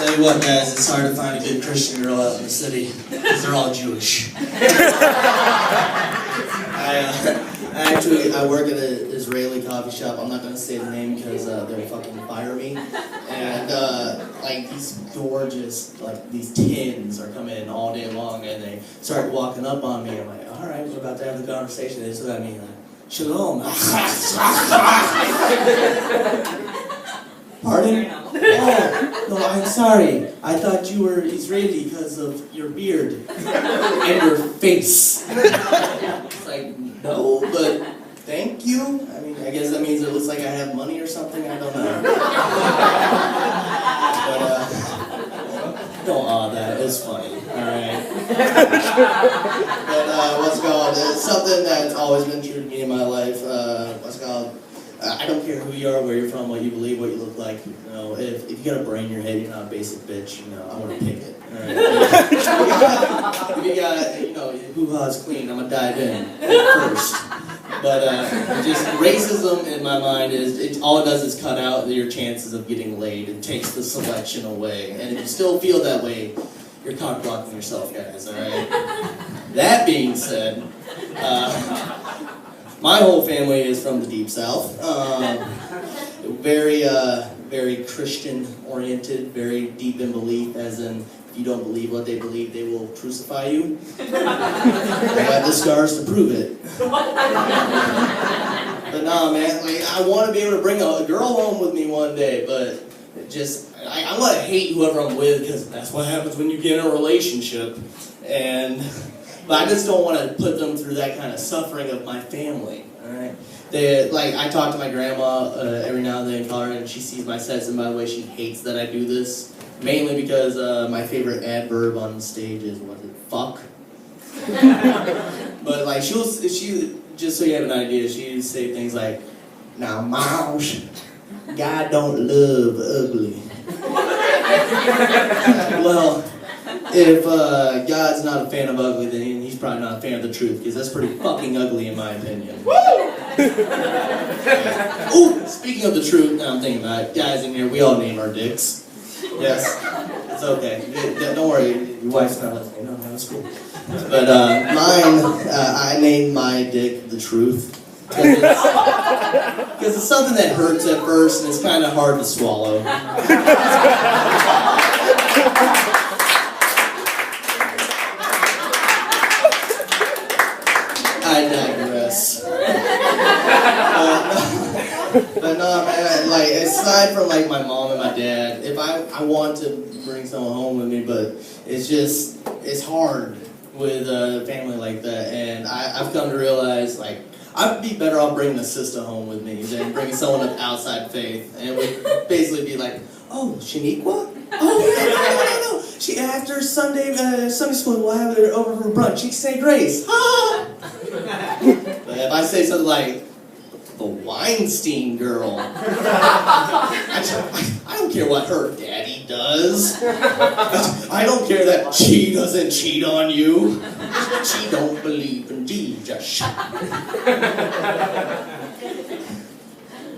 Tell you what, guys, it's hard to find a good Christian girl out in the city because they're all Jewish. I work at an Israeli coffee shop. I'm not going to say the name because they'll fucking fire me. And like these gorgeous, like these tins are coming in all day long, and they start walking up on me. I'm like, all right, we're about to have the conversation. They look at me like, shalom. Pardon? Oh, no, I'm sorry. I thought you were Israeli because of your beard and your face. It's like, no, but thank you. I mean, I guess that means it looks like I have money or something. I don't know. But, don't awe that. It was funny. Alright. But, what's it called? It's something that's always been true to me in my life. What's it called? I don't care who you are, where you're from, what you believe, what you look like. You know, if you got a brain in your head, you're not a basic bitch. You know, I want to pick it. All right. If you got, you know, hoo-ha's clean, I'm gonna dive in first. But just racism in my mind is all it does is cut out your chances of getting laid. It takes the selection away, and if you still feel that way, you're cock blocking yourself, guys. All right. That being said. My whole family is from the Deep South. Very Christian-oriented, very deep in belief, as in, if you don't believe what they believe, they will crucify you. I have the scars to prove it. But nah, man, like, I want to be able to bring a girl home with me one day, but I'm going to hate whoever I'm with, because that's what happens when you get in a relationship. But I just don't want to put them through that kind of suffering of my family, all right? I talk to my grandma every now and then, call her, and she sees my sets, and by the way, she hates that I do this, mainly because my favorite adverb on stage is, fuck? But, like, she, just so you have an idea, she'd say things like, now, Mouse, God don't love ugly. Well, if God's not a fan of ugly, then he's probably not a fan of the truth, because that's pretty fucking ugly in my opinion. Ooh, speaking of the truth, now I'm thinking about it, guys in here, we all name our dicks. Yes, it's okay. Don't worry, your wife's not listening. No, it's cool. But mine, I named my dick the truth. Because it's something that hurts at first, and it's kind of hard to swallow. I digress. But no, man, like, aside from, like, my mom and my dad, if I want to bring someone home with me, but it's hard with a family like that, and I've come to realize, like, I'd be better off bringing a sister home with me than bringing someone of outside faith, and it would basically be like, oh, Shaniqua? Oh, no. She, after Sunday school, we'll have her over for brunch. She can say grace. Ah! But if I say something like, the Weinstein girl, I don't care what her daddy does. I don't care that she doesn't cheat on you. She don't believe in Jesus.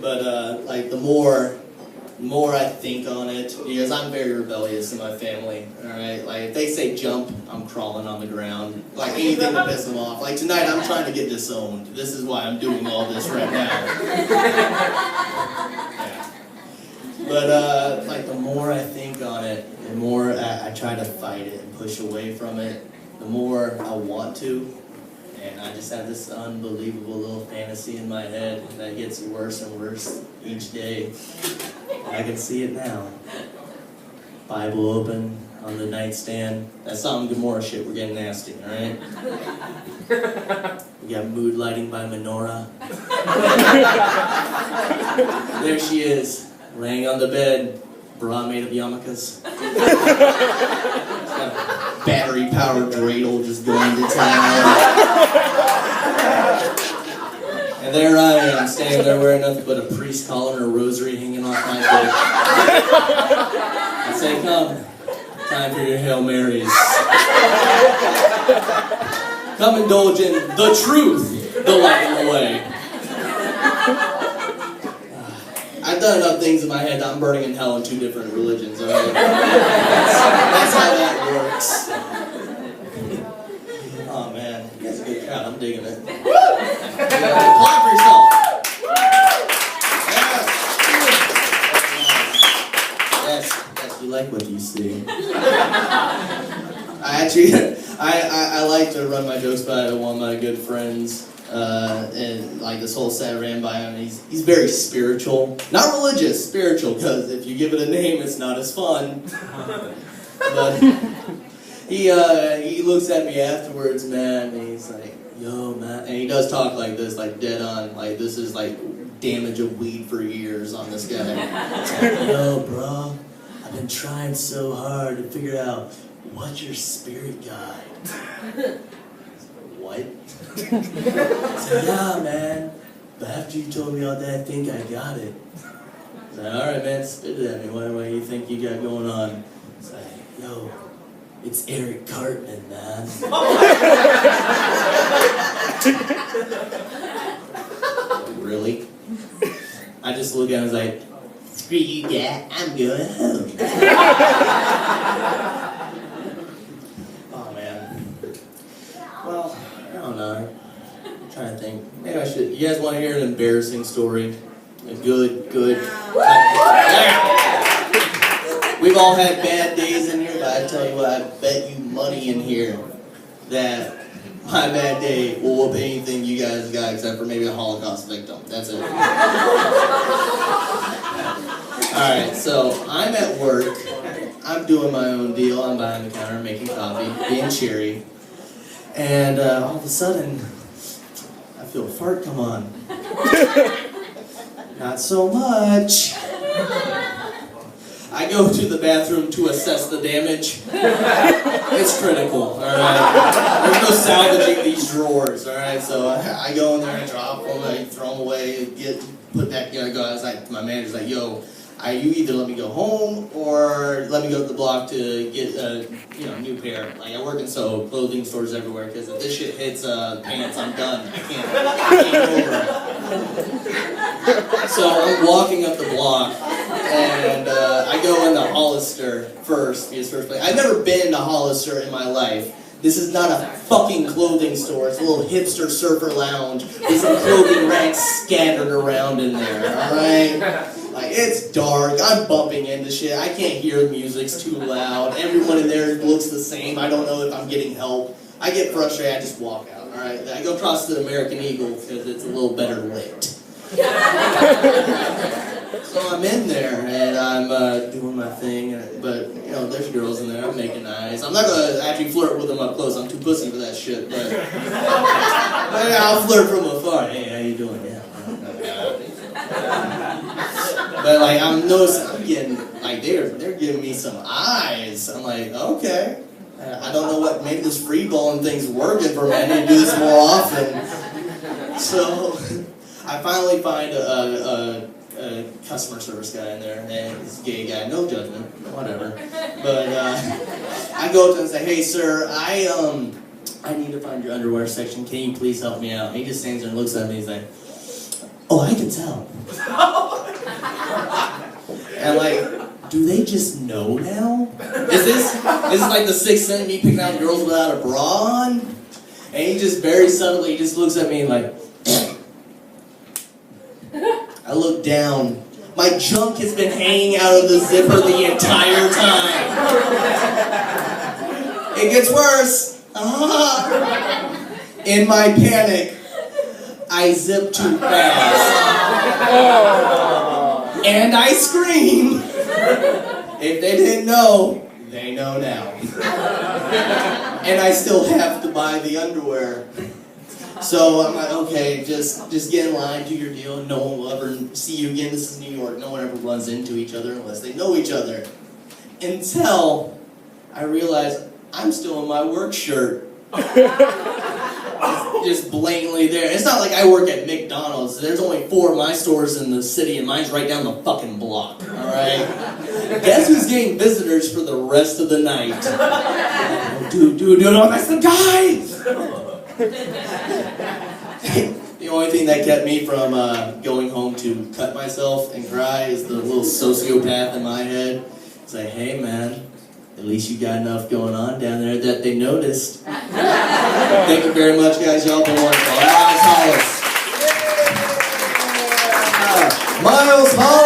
But, like, the more I think on it, because I'm very rebellious in my family, alright? Like, if they say jump, I'm crawling on the ground. Like, anything to piss them off. Like, tonight, I'm trying to get disowned. This is why I'm doing all this right now. Yeah. But, like, the more I think on it, the more I try to fight it and push away from it, the more I want to. And I just have this unbelievable little fantasy in my head that gets worse and worse each day. I can see it now. Bible open on the nightstand. That's Sodom and Gomorrah shit. We're getting nasty, alright? We got mood lighting by Menorah. There she is, laying on the bed, bra made of yarmulkes. Battery-powered dreidel just going to town. And there I am, standing there wearing nothing but a priest collar and a rosary hanging off my dick. I say, come, time for your Hail Marys. Come indulge in the truth, the light and the way. I I've done enough things in my head that I'm burning in hell in 2 different religions, alright? That's how that works. Oh man, you guys are a good crowd, I'm digging it. Clap for yourself. Yes, you like what you see. I like to run my jokes by one of my good friends. And like this whole set ran by him. He's very spiritual, not religious, spiritual. Because if you give it a name, it's not as fun. But he looks at me afterwards, man, and he's like, "Yo, man," and he does talk like this, like dead on, like this is like damage of weed for years on this guy. It's like, "Yo, bro, I've been trying so hard to figure out what's your spirit guide." What? So, yeah, man. But after you told me all that, I think I got it. I said, all right, man, spit it at me. What do you think you got going on? It's like, yo, it's Eric Cartman, man. Really? I just look at him and was like, screw you, Dad. I'm going home. Oh, man. Well, I don't know. I'm trying to think. Maybe I should. You guys want to hear an embarrassing story? A good. We've all had bad days in here, but I tell you what, I bet you money in here that my bad day will whoop anything you guys got except for maybe a Holocaust victim. That's it. Alright, so I'm at work. I'm doing my own deal. I'm behind the counter making coffee, being cheery. And all of a sudden, I feel a fart come on. Not so much. I go to the bathroom to assess the damage. It's critical, alright? There's no salvaging these drawers, alright? So I go in there and drop them, I throw them away, put back, go. I was like, my manager's like, yo, you either let me go home or let me go to the block to get a new pair. Like I work in clothing stores everywhere because if this shit hits pants, I'm done. I can't over. So I'm walking up the block and I go into Hollister first. I've never been to Hollister in my life. This is not a fucking clothing store. It's a little hipster surfer lounge with some clothing racks scattered around in there, alright? Like, it's dark, I'm bumping into shit, I can't hear the music's too loud, everyone in there looks the same, I don't know if I'm getting help. I get frustrated, I just walk out, alright? I go across to the American Eagle because it's a little better lit. So I'm in there and I'm doing my thing, but there's girls in there. I'm making eyes. I'm not gonna actually flirt with them up close. I'm too pussy for that shit. But I'll flirt from afar. Hey, how you doing? Yeah. But like I'm noticing, I'm getting like they're giving me some eyes. I'm like, okay. I don't know what. Maybe this free balling thing's working for me. I need to do this more often. So I finally find a customer service guy in there, and he's a gay guy, no judgment, whatever. But I go up to him and say, hey sir, I need to find your underwear section, can you please help me out? And he just stands there and looks at me, he's like, oh, I can tell. And like, do they just know now? Is this like the Sixth Sense, me picking out girls without a bra on? And he just very subtly just looks at me and like, I look down. My junk has been hanging out of the zipper the entire time. It gets worse. In my panic, I zip too fast. And I scream. If they didn't know, they know now. And I still have to buy the underwear. So I'm like, okay, just get in line, do your deal, no one will ever see you again. This is New York, no one ever runs into each other unless they know each other. Until I realize I'm still in my work shirt. Just blatantly there. It's not like I work at McDonald's. There's only 4 of my stores in the city and mine's right down the fucking block, alright? Guess who's getting visitors for the rest of the night? Dude, that's the guy! The only thing that kept me from going home to cut myself and cry is the little sociopath in my head. It's like, hey man, at least you got enough going on down there that they noticed. Thank you very much, guys. Y'all been wonderful. Miles Hollis. Miles Hollis.